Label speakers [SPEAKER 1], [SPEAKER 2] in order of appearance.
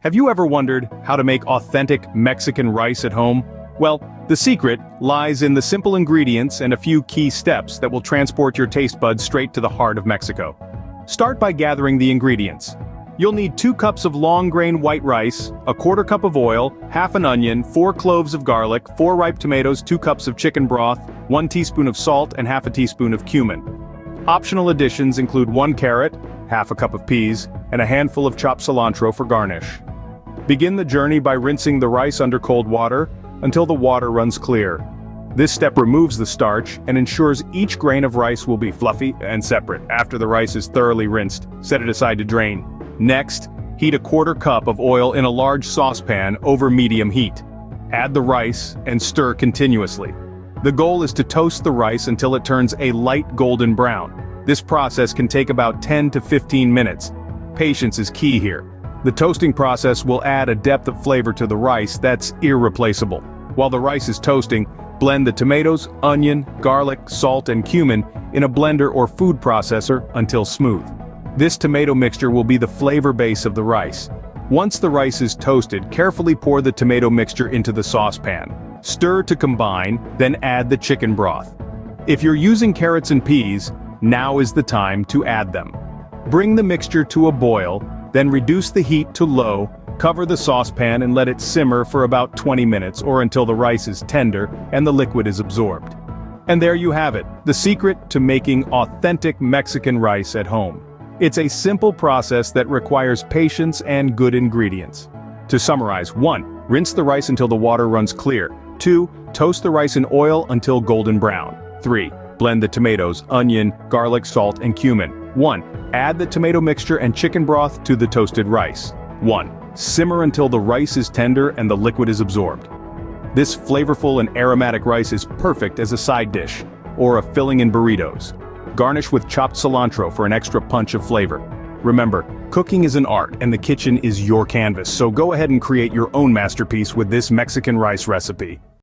[SPEAKER 1] Have you ever wondered how to make authentic Mexican rice at home? Well, the secret lies in the simple ingredients and a few key steps that will transport your taste buds straight to the heart of Mexico. Start by gathering the ingredients. You'll need 2 cups of long-grain white rice, a 1/4 cup of oil, half an onion, 4 cloves of garlic, 4 ripe tomatoes, 2 cups of chicken broth, 1 teaspoon of salt, and half a teaspoon of cumin. Optional additions include 1 carrot, half a cup of peas, and a handful of chopped cilantro for garnish. Begin the journey by rinsing the rice under cold water until the water runs clear. This step removes the starch and ensures each grain of rice will be fluffy and separate. After the rice is thoroughly rinsed, set it aside to drain. Next, heat a 1/4 cup of oil in a large saucepan over medium heat. Add the rice and stir continuously. The goal is to toast the rice until it turns a light golden brown. This process can take about 10 to 15 minutes. Patience is key here. The toasting process will add a depth of flavor to the rice that's irreplaceable. While the rice is toasting, blend the tomatoes, onion, garlic, salt, and cumin in a blender or food processor until smooth. This tomato mixture will be the flavor base of the rice. Once the rice is toasted, carefully pour the tomato mixture into the saucepan. Stir to combine, then add the chicken broth. If you're using carrots and peas, now is the time to add them. Bring the mixture to a boil, then reduce the heat to low, cover the saucepan and let it simmer for about 20 minutes or until the rice is tender and the liquid is absorbed. And there you have it, the secret to making authentic Mexican rice at home. It's a simple process that requires patience and good ingredients. To summarize: 1. Rinse the rice until the water runs clear. 2. Toast the rice in oil until golden brown. 3. Blend the tomatoes, onion, garlic, salt, and cumin. 1. Add the tomato mixture and chicken broth to the toasted rice. 1. Simmer until the rice is tender and the liquid is absorbed. This flavorful and aromatic rice is perfect as a side dish, or a filling in burritos. Garnish with chopped cilantro for an extra punch of flavor. Remember, cooking is an art and the kitchen is your canvas, so go ahead and create your own masterpiece with this Mexican rice recipe.